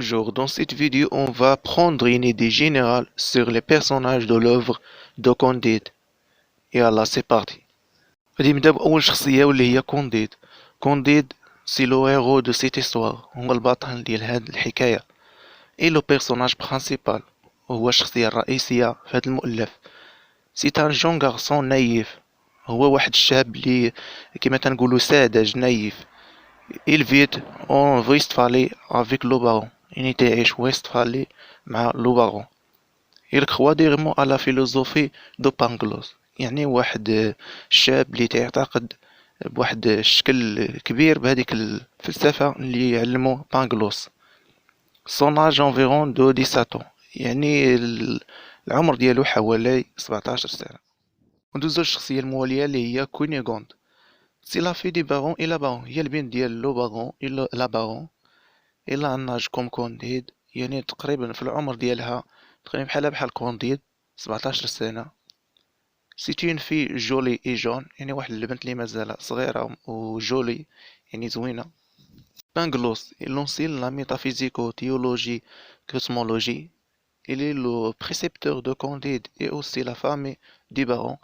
Bonjour, dans cette vidéo, on va prendre une idée générale sur les personnages de l'œuvre de Candide. يلا c'est parti. غادي نبدا بأول شخصية واللي هي كونديد. كونديد سي لو هيرو دو سيت استوار، هو البطل ديال هاد الحكاية. اي لو بيرسوناج برينسيبال، وهو الشخصية الرئيسية في هاد المؤلف. سي ان جون غارسون نايف، هو واحد الشاب اللي كيما تنقولو ساذج نايف. Il vit en Westphalie avec le baron. يعني تعيش ويستفالي مع لو باغون. Il croit directement à la philosophie de Pangloss. يعني واحد الشاب اللي تعتقد بواحد الشكل كبير بهذيك الفلسفة اللي يعلمو بانغلوس. Son âge environ de 17 ans. يعني العمر ديالو حوالي 17 سنة. وندوزو الشخصية الموالية اللي هي كوينيغوند. سي لا في دي باغون إلا باغون، هي البنت ديال لو باغون إلا لا باغون. إلا ان اج كوم كونديد، يعني تقريبا في العمر ديالها تقريبا بحال كونديد 17 سنة. سيتي اون في جولي اي جون، يعني واحد البنت اللي مازال صغيرة وجولي، يعني زوينة. بانغلوس il enseigne la métaphysico-théologie cosmologie. Il est le précepteur de Candide et aussi la famille du baron.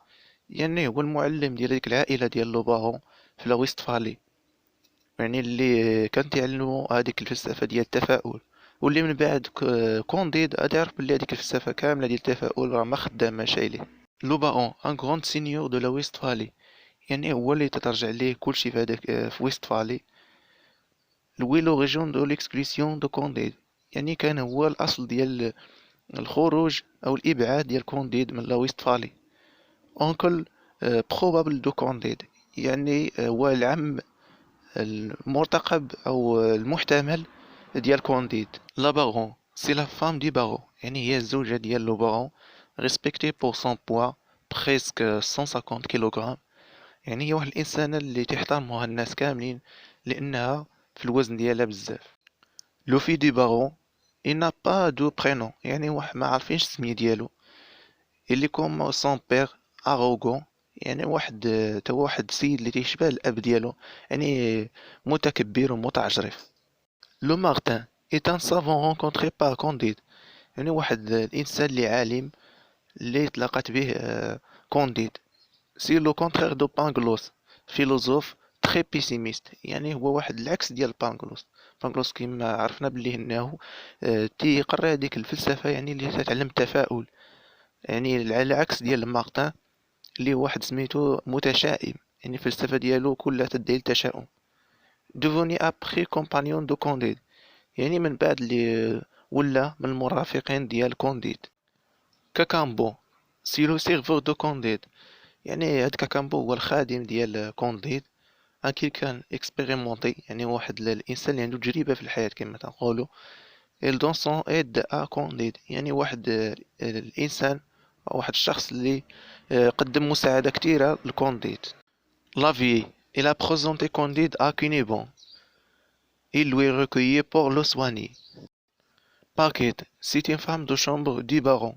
يعني هو المعلم ديال ديك العائلة ديال لو باغون في لا ويستفالي، يعني اللي كان تعلموا هذيك الفلسفة ديال التفاؤل، واللي من بعد كونديد غادي يعرف بلي هذيك الفلسفة كاملة ديال التفاؤل راه ما خداماش عليه. لو باغون ان غروند سينيور دو لا ويستفالي، يعني هو اللي تترجع ليه كلشي في هذاك في ويستفالي. لوي لوريجين دو ليكسكلوسيون دو كونديد، يعني كان هو الاصل ديال الخروج او الابعاد ديال كونديد من لا ويستفالي. اونكل بروبابل دو كونديد، يعني هو العم المرتقب او المحتمل ديال كونديد. لا باغون سي لا فام دي باغون، يعني هي الزوجة ديال لو باغون. ريسبكتي بور سون بوا بريسك 150 كيلوغرام، يعني هي واحد الانسانة اللي تحترمها الناس كاملين لانها في الوزن ديالها بزاف. لو في دي باغون il n'a pas de prénom، يعني واحد ما عارفينش السمية ديالو. اللي كوم سون بير اروغون، يعني تا هو واحد السيد اللي تيشبه الاب ديالو، يعني متكبر ومتعجرف. لو مارتن est un savant rencontré par Candide، يعني واحد الانسان اللي عالم اللي تلاقات به كونديد. سي لو كونترير دو بانغلوس، فيلوزوف تري بيسيميست، يعني هو واحد العكس ديال بانغلوس. بانغلوس كيما عرفنا بلي انه تيقرا هذيك الفلسفة يعني اللي تتعلم التفاؤل، يعني على العكس ديال مارتن اللي هو واحد سميتو متشائم، يعني الفلسفة ديالو كلها تدعي التشاؤم. دوفوني ابخي كومبانيون دو كونديد، يعني من بعد اللي ولا من المرافقين ديال كونديد. كاكامبو سي لو سيرفور دو كونديد، يعني هاد كاكامبو هو الخادم ديال كونديد. ان كان اكسبيريمونتي، يعني واحد الانسان اللي عنده تجربة في الحياة كما تنقولوا. il donne son aide à كونديد، يعني واحد الانسان، واحد الشخص اللي قدم مساعدة كتيرة لكونديد. لافي il a présenté Candide à Cunibon. Il lui recueillit pour le soigner. باكيت c'est une femme de chambre du baron،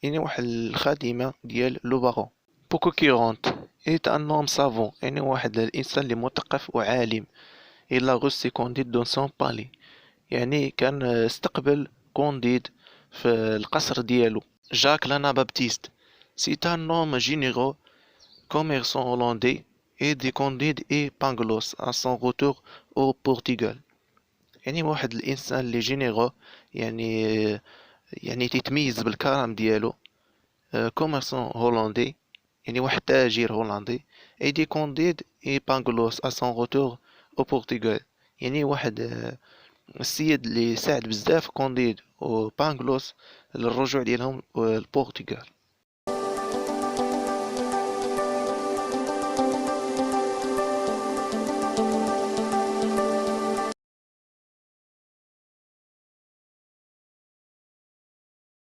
يعني واحد الخادمة ديال لو باغون. بوكوكيرونت est un homme savant، يعني واحد الإنسان اللي مثقف وعالم. il a reçu Candide dans son palais، يعني كان استقبل كونديد في القصر ديالو. جاك لانا بابتيست c'est un homme généreux, commerçant hollandais et de Candide et Pangloss à son retour au Portugal. يعني واحد الانسان اللي جينيرو، يعني يعني تيتميز بالكرم ديالو. كوميرسون هولندي، يعني واحد تاجر هولندي. اي دي كونديد اي بانغلوس ا سون روتور او بورتوغال، يعني واحد السيد اللي ساعد بزاف كونديد و بانغلوس للرجوع ديالهم للبرتغال.